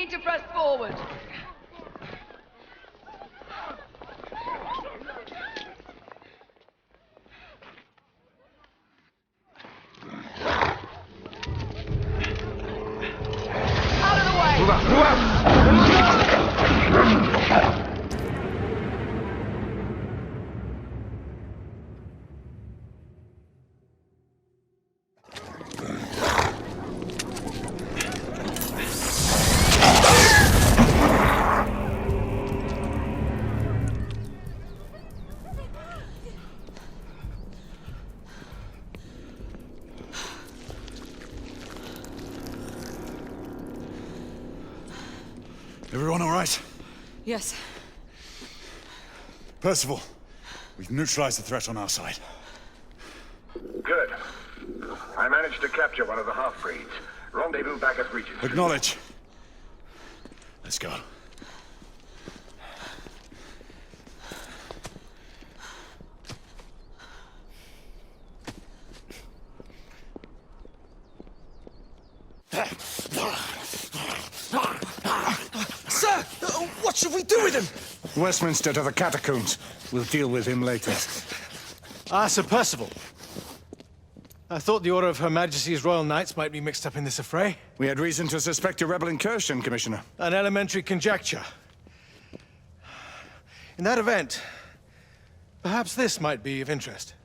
need to press forward. Out of the way! Move out! Move out! Everyone all right? Yes. Percival, we've neutralized the threat on our side. Good. I managed to capture one of the half-breeds. Rendezvous back at Regis. Acknowledge. Let's go. Sir! What should we do with him? Westminster to the catacombs. We'll deal with him later. Ah, Sir Percival. I thought the Order of Her Majesty's Royal Knights might be mixed up in this affray. We had reason to suspect a rebel incursion, Commissioner. An elementary conjecture. In that event, perhaps this might be of interest.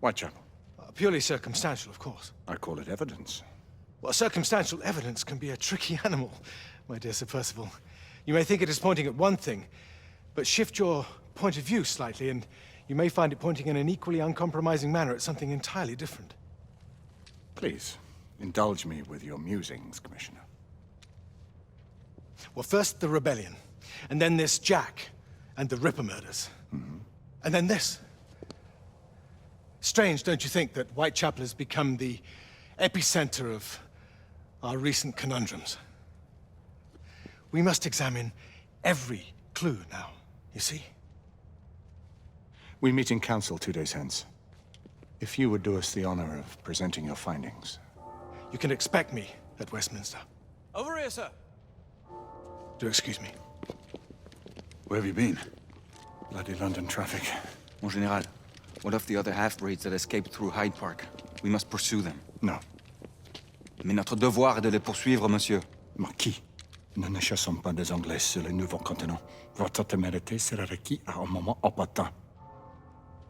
Whitechapel. Purely circumstantial, of course. I call it evidence. Well, circumstantial evidence can be a tricky animal, my dear Sir Percival. You may think it is pointing at one thing, but shift your point of view slightly, and you may find it pointing in an equally uncompromising manner at something entirely different. Please, indulge me with your musings, Commissioner. Well, first the rebellion, and then this Jack, and the Ripper murders. And then this. Strange, don't you think, that Whitechapel has become the epicenter of our recent conundrums? We must examine every clue now, you see? We meet in council 2 days hence. If you would do us the honor of presenting your findings. You can expect me at Westminster. Over here, sir. Do excuse me. Where have you been? Bloody London traffic. Mon Général, what of the other half-breeds that escaped through Hyde Park? We must pursue them. No. Mais notre devoir est de les poursuivre, monsieur. Marquis, nous ne chassons pas des Anglais sur le nouveau continent. Votre témérité sera requis à un moment opportun.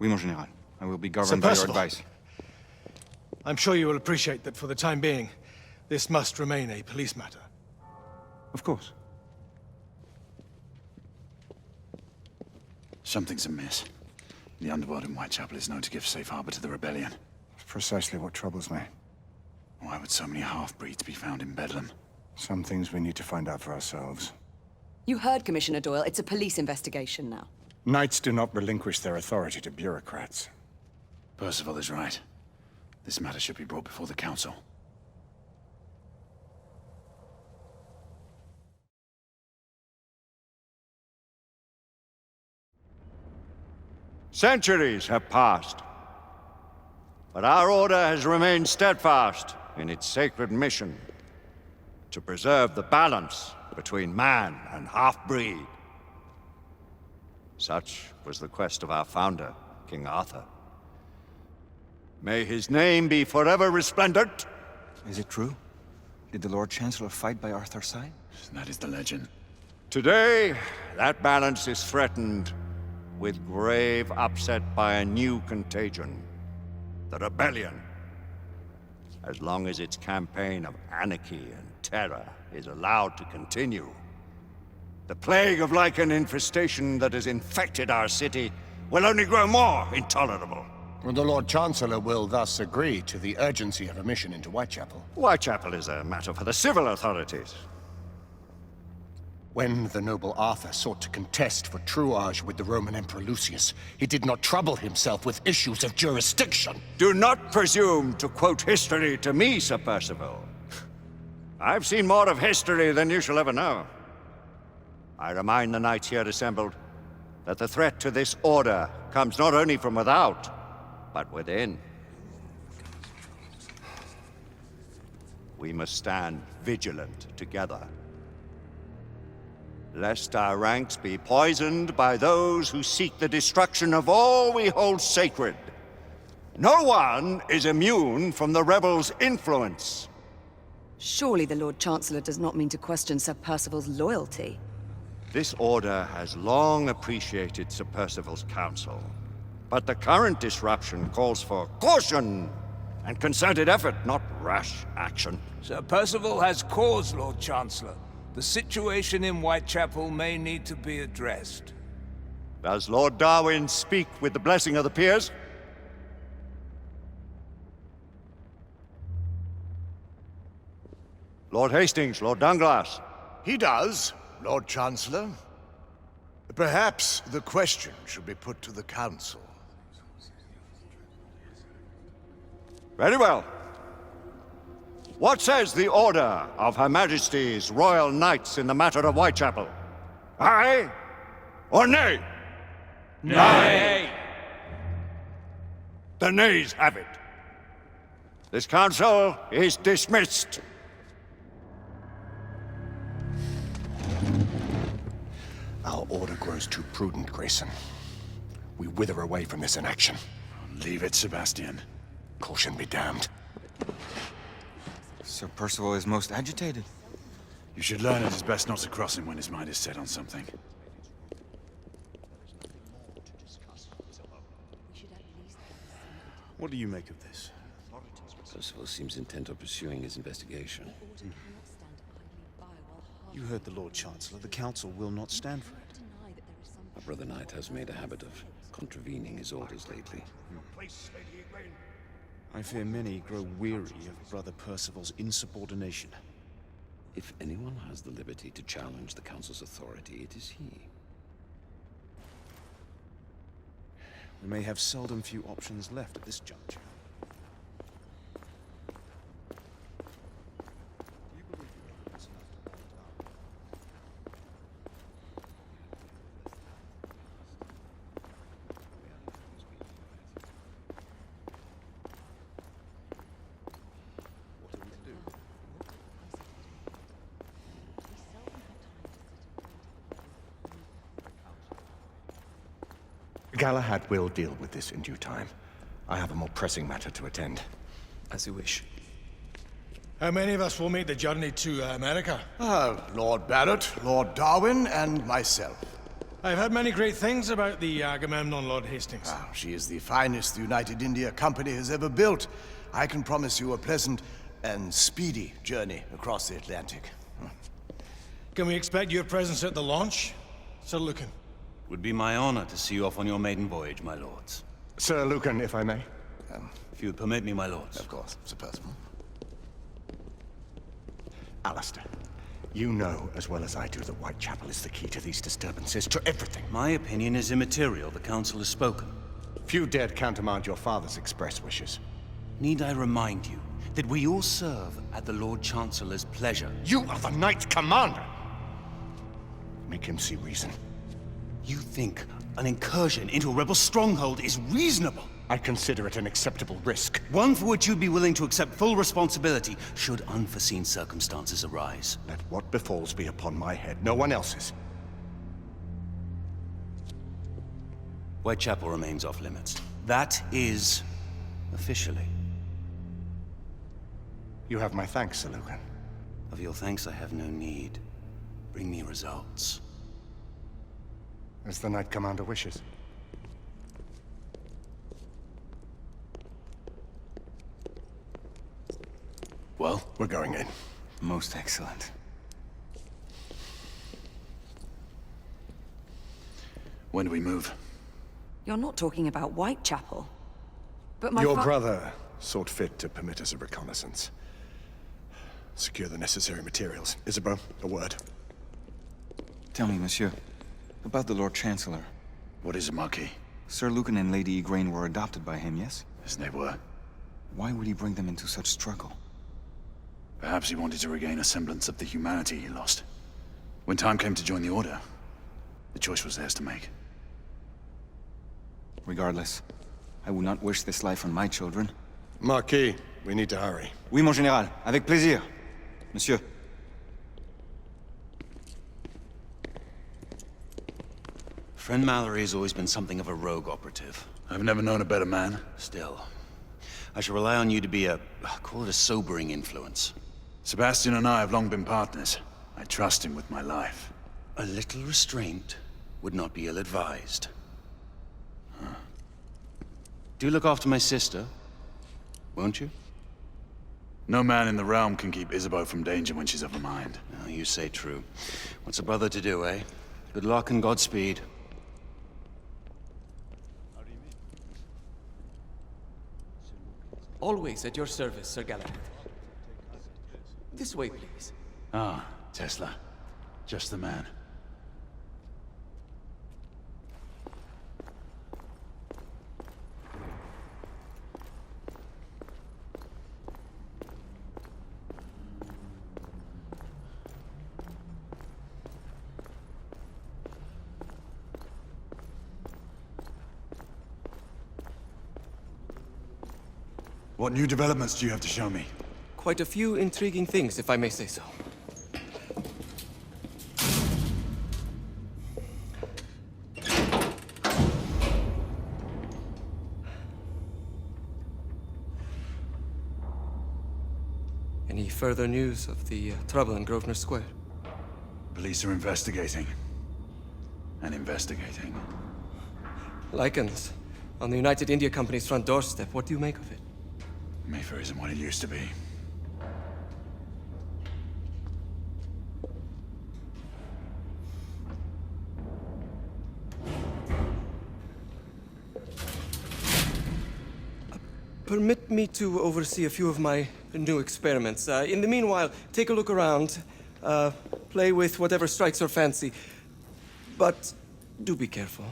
Oui, mon Général. I will be governed by your Percival. advice. I'm sure you will appreciate that for the time being, this must remain a police matter. Of course. Something's amiss. The underworld in Whitechapel is known to give safe harbor to the rebellion. It's precisely what troubles me. Why would so many half-breeds be found in Bedlam? Some things we need to find out for ourselves. You heard, Commissioner Doyle. It's a police investigation now. Knights do not relinquish their authority to bureaucrats. Percival is right. This matter should be brought before the council. Centuries have passed, but our order has remained steadfast in its sacred mission to preserve the balance between man and half-breed. Such was the quest of our founder, King Arthur. May his name be forever resplendent. Is it true? Did the Lord Chancellor fight by Arthur's side? That is the legend. Today, that balance is threatened with grave upset by a new contagion, the rebellion. As long as its campaign of anarchy and terror is allowed to continue, the plague of Lycan infestation that has infected our city will only grow more intolerable. Well, the Lord Chancellor will thus agree to the urgency of a mission into Whitechapel. Whitechapel is a matter for the civil authorities. When the noble Arthur sought to contest for truage with the Roman Emperor Lucius, he did not trouble himself with issues of jurisdiction. Do not presume to quote history to me, Sir Percival. I've seen more of history than you shall ever know. I remind the knights here assembled that the threat to this order comes not only from without, but within. we must stand vigilant together, lest our ranks be poisoned by those who seek the destruction of all we hold sacred. No one is immune from the rebels' influence. Surely the Lord Chancellor does not mean to question Sir Percival's loyalty. This order has long appreciated Sir Percival's counsel, but the current disruption calls for caution and concerted effort, not rash action. Sir Percival has cause, Lord Chancellor. The situation in Whitechapel may need to be addressed. Does Lord Darwin speak with the blessing of the peers? Lord Hastings, Lord Dunglass. He does, Lord Chancellor. Perhaps the question should be put to the Council. Very well. What says the Order of Her Majesty's Royal Knights in the matter of Whitechapel? Aye or nay? Nay! The nays have it. This council is dismissed. Our order grows too prudent, Grayson. We wither away from this inaction. Leave it, Sebastian. Caution be damned. Sir Percival is most agitated. You should learn it is best not to cross him when his mind is set on something. What do you make of this? Percival seems intent on pursuing his investigation. You heard the Lord Chancellor. The Council will not stand for it. Our brother knight has made a habit of contravening his orders lately. I fear many grow weary of Brother Percival's insubordination. If anyone has the liberty to challenge the Council's authority, it is he. We may have seldom few options left at this juncture. Galahad will deal with this in due time. I have a more pressing matter to attend. As you wish. How many of us will make the journey to America? Lord Barrett, Lord Darwin, and myself. I've heard many great things about the Agamemnon, Lord Hastings. She is the finest the United India Company has ever built. I can promise you a pleasant and speedy journey across the Atlantic. Can we expect your presence at the launch, Sir Lucan? Would be my honor to see you off on your maiden voyage, my lords. Sir Lucan, if I may. If you would permit me, my lords. Of course, Sir Percival. Alistair, you know as well as I do that Whitechapel is the key to these disturbances, to everything. My opinion is immaterial. The Council has spoken. Few dared countermand your father's express wishes. Need I remind you that we all serve at the Lord Chancellor's pleasure? You are the Knight Commander! Make him see reason. You think an incursion into a rebel stronghold is reasonable? I consider it an acceptable risk. One for which you'd be willing to accept full responsibility should unforeseen circumstances arise. Let what befalls be upon my head, no one else's. Whitechapel remains off limits. That is officially. You have my thanks, Sir Lucan. Of your thanks I have no need. Bring me results. As the Knight Commander wishes. Well, we're going in. Most excellent. When do we move? You're not talking about Whitechapel. But my Your brother sought fit to permit us a reconnaissance. Secure the necessary materials. Isabeau, a word. Tell me, monsieur, about the Lord Chancellor. What is it, Marquis? Sir Lucan and Lady Igraine were adopted by him, yes? Yes, they were. Why would he bring them into such struggle? Perhaps he wanted to regain a semblance of the humanity he lost. When time came to join the Order, the choice was theirs to make. Regardless, I would not wish this life on my children. Marquis, we need to hurry. Oui, mon général. Avec plaisir. Monsieur. Friend Mallory has always been something of a rogue operative. I've never known a better man. Still, I shall rely on you to be call it a sobering influence. Sebastian and I have long been partners. I trust him with my life. A little restraint would not be ill-advised. Do look after my sister, won't you? No man in the realm can keep Isabeau from danger when she's of a mind. Oh, you say true. What's a brother to do, eh? Good luck and Godspeed. Always at your service, Sir Galahad. This way, please. Ah, Tesla. Just the man. What new developments do you have to show me? Quite a few intriguing things, if I may say so. Any further news of the trouble in Grosvenor Square? Police are investigating. And investigating. Lycans, on the United India Company's front doorstep. What do you make of it? Mayfair isn't what it used to be. Permit me to oversee a few of my new experiments. In the meanwhile, take a look around. Play with whatever strikes your fancy. But do be careful.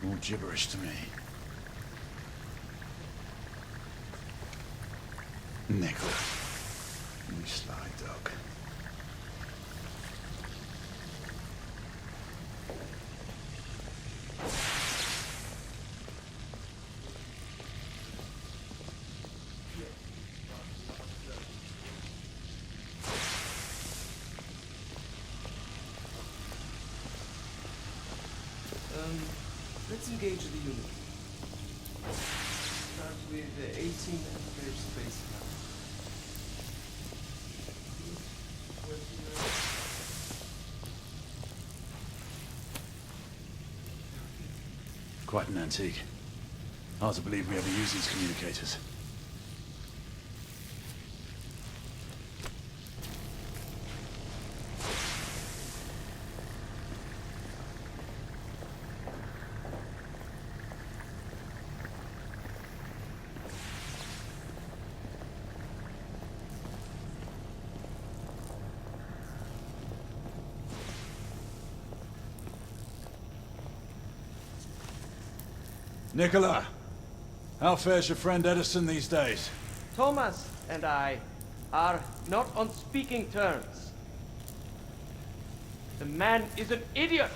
All gibberish to me. Nicola. You sly dog. Let's engage the unit. Start with the 18 average space now. Quite an antique. Hard to believe we ever use these communicators. Nicola, how fares your friend Edison these days? Thomas and I are not on speaking terms. The man is an idiot!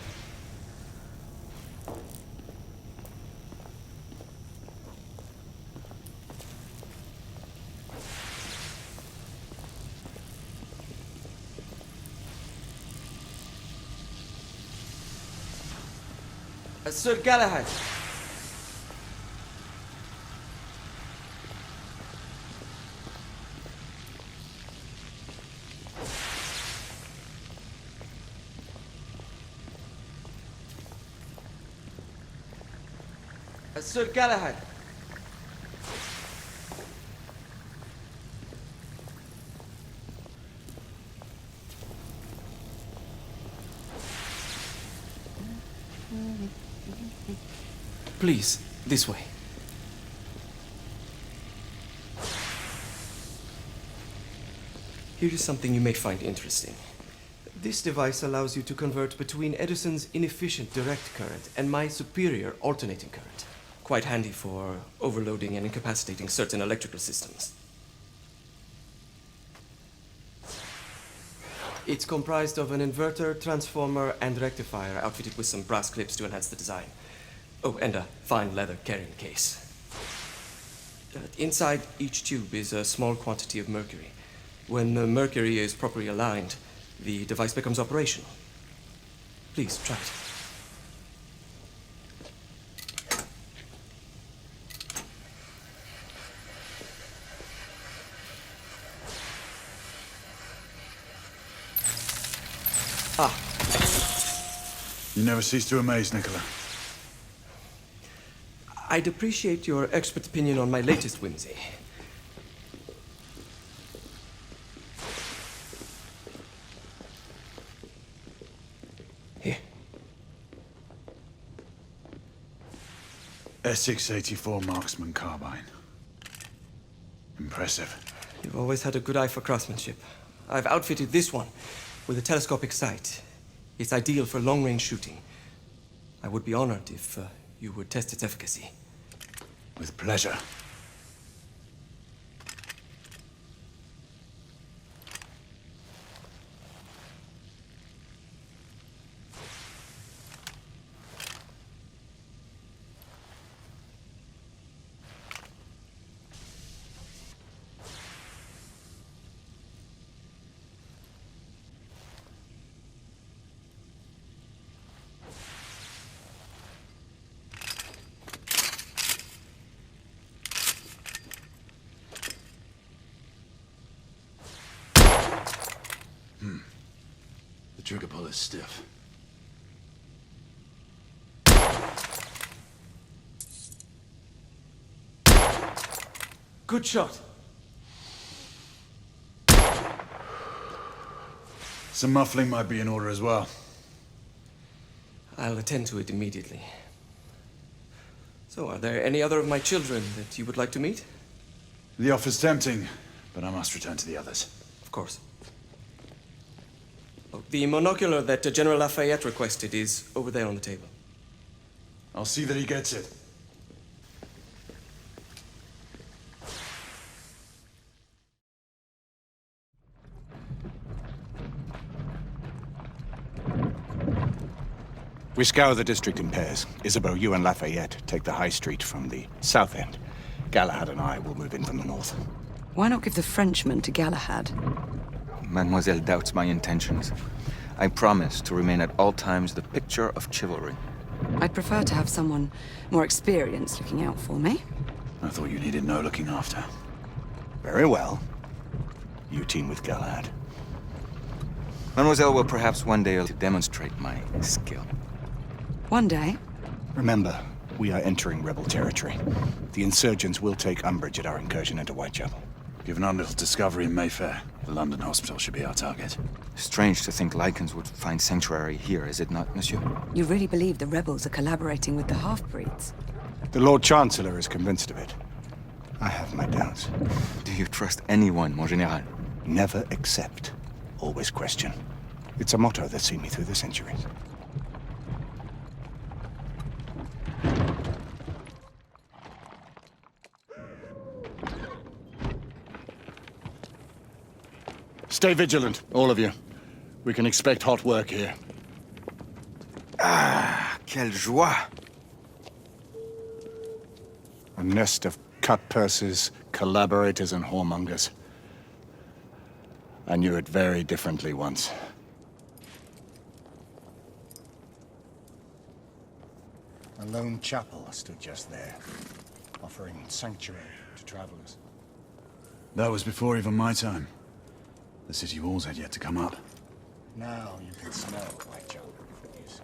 Sir Galahad. Sir Galahad. Please, this way. Here is something you may find interesting. This device allows you to convert between Edison's inefficient direct current and my superior alternating current. Quite handy for overloading and incapacitating certain electrical systems. It's comprised of an inverter, transformer, and rectifier outfitted with some brass clips to enhance the design. Oh, and a fine leather carrying case. Inside each tube is a small quantity of mercury. When the mercury is properly aligned, the device becomes operational. Please, try it. You never cease to amaze, Nicola. I'd appreciate your expert opinion on my latest whimsy. Here. Essex 84 Marksman Carbine. Impressive. You've always had a good eye for craftsmanship. I've outfitted this one with a telescopic sight. It's ideal for long-range shooting. I would be honored if you would test its efficacy. With pleasure. The trigger pull is stiff. Good shot. Some muffling might be in order as well. I'll attend to it immediately. So, are there any other of my children that you would like to meet? The offer's tempting, but I must return to the others. Of course. Oh, the monocular that General Lafayette requested is over there on the table. I'll see that he gets it. We scour the district in pairs. Isabeau, you and Lafayette take the high street from the south end. Galahad and I will move in from the north. Why not give the Frenchman to Galahad? Mademoiselle doubts my intentions. I promise to remain at all times the picture of chivalry. I'd prefer to have someone more experienced looking out for me. I thought you needed no looking after. Very well. You team with Galahad. Mademoiselle will perhaps one day demonstrate my skill. One day? Remember, we are entering rebel territory. The insurgents will take umbrage at our incursion into Whitechapel. Given our little discovery in Mayfair, the London hospital should be our target. Strange to think Lycans would find sanctuary here, is it not, monsieur? You really believe the rebels are collaborating with the half-breeds? The Lord Chancellor is convinced of it. I have my doubts. Do you trust anyone, mon général? Never accept. Always question. It's a motto that's seen me through the centuries. Stay vigilant, all of you. We can expect hot work here. Ah, quelle joie! A nest of cut-purses, collaborators, and whoremongers. I knew it very differently once. A lone chapel stood just there, offering sanctuary to travelers. That was before even my time. The city walls had yet to come up. Now you can smell Whitechapel before you see it.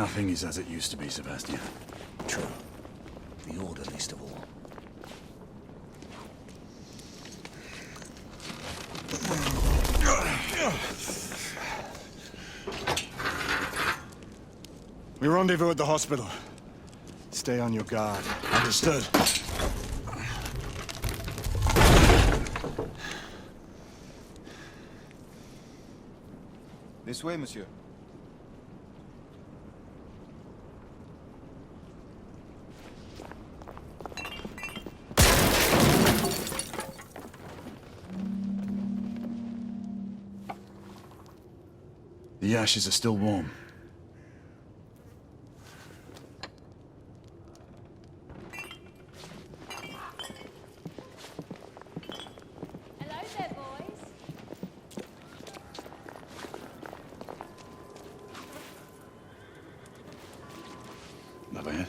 Nothing is as it used to be, Sebastian. True. The Order least of all. We rendezvous at the hospital. Stay on your guard. Understood. This way, monsieur. The ashes are still warm. Hello there, boys. Lafayette?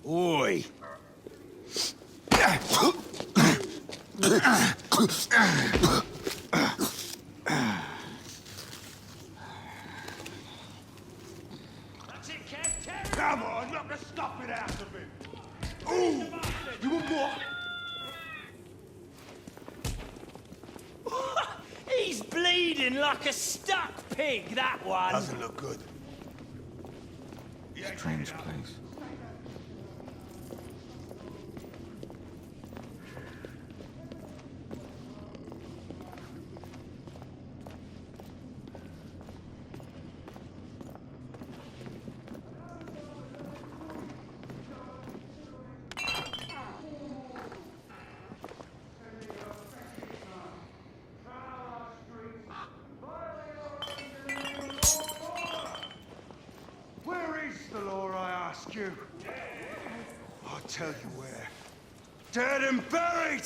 Oi! Come on, knock the stuffing out of him! Ooh! You want more? He's bleeding like a stuck pig, that one. Doesn't look good. Strange place. Where is the law, I ask you? I'll tell you where. Dead and buried!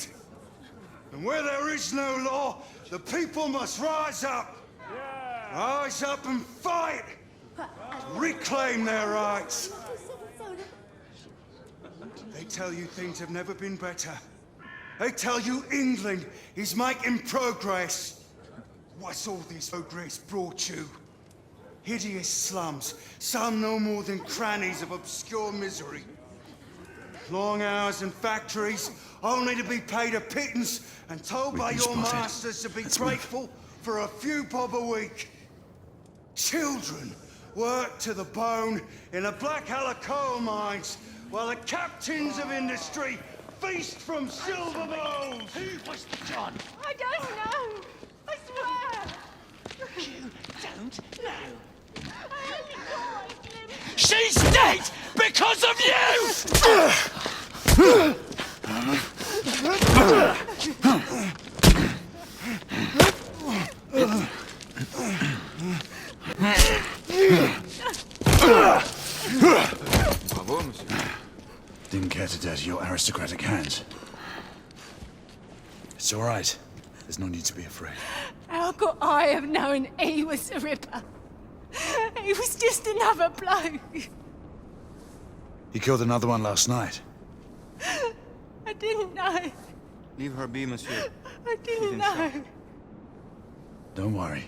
And where there is no law, the people must rise up. Rise up and fight! To reclaim their rights. They tell you things have never been better. They tell you England is making progress. What's all this progress brought you? Hideous slums, some no more than crannies of obscure misery. Long hours in factories, only to be paid a pittance and told by your masters to be grateful for a few bob a week. Children work to the bone in the Blackhallow coal mines, while the captains of industry feast from silver bowls. Who was the John? I don't know. I swear. You don't know. I only thought I glimpsed. She's dead because of you! Bravo, monsieur. Didn't care to dirty your aristocratic hands. It's all right. There's no need to be afraid. How could I have known he was the Ripper? He was just another bloke. He killed another one last night. I didn't know. Leave her be, monsieur. I didn't know. Don't worry.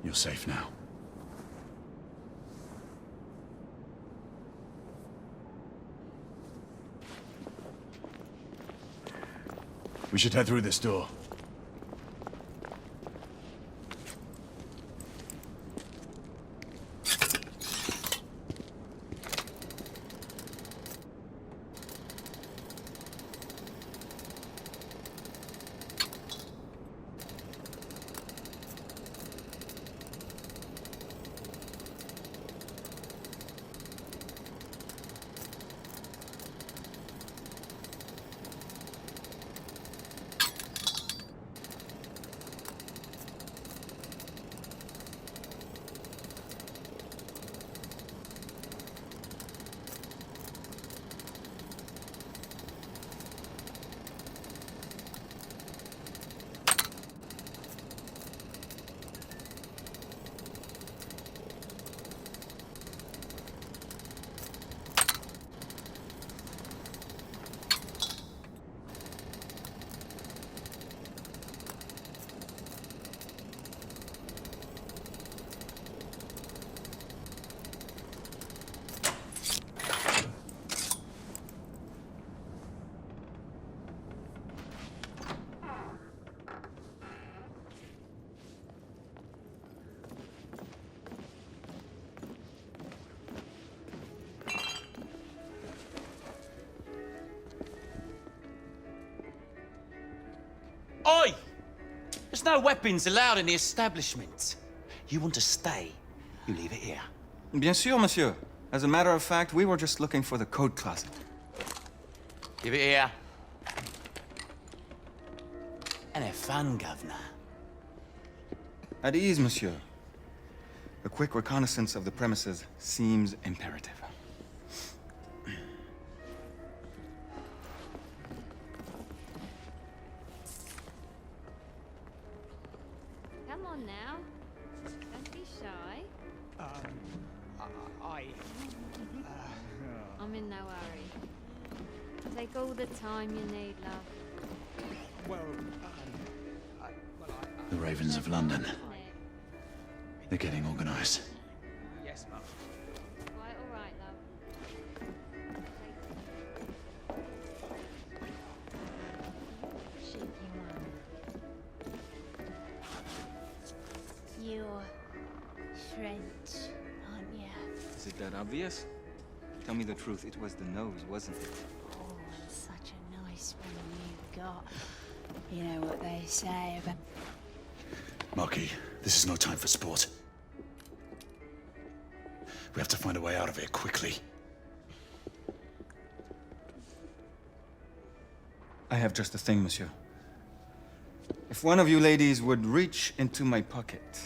You're safe now. We should head through this door. no weapons allowed in the establishment. You want to stay, you leave it here. Bien sûr, monsieur. As a matter of fact, we were just looking for the code closet. Give it here. And have fun, governor. At ease, monsieur. A quick reconnaissance of the premises seems imperative. Come on now. Don't be shy. I'm in no hurry. Take all the time you need, love. The Ravens of London. They're getting organized. Yes, Mum. Quite all right, love. Cheeky one. You're French, aren't you? Is it that obvious? Tell me the truth, it was the nose, wasn't it? Oh, and such a nice one you got. You know what they say about... Marquis, this is no time for sport. We have to find a way out of here quickly. I have just the thing, monsieur. If one of you ladies would reach into my pocket,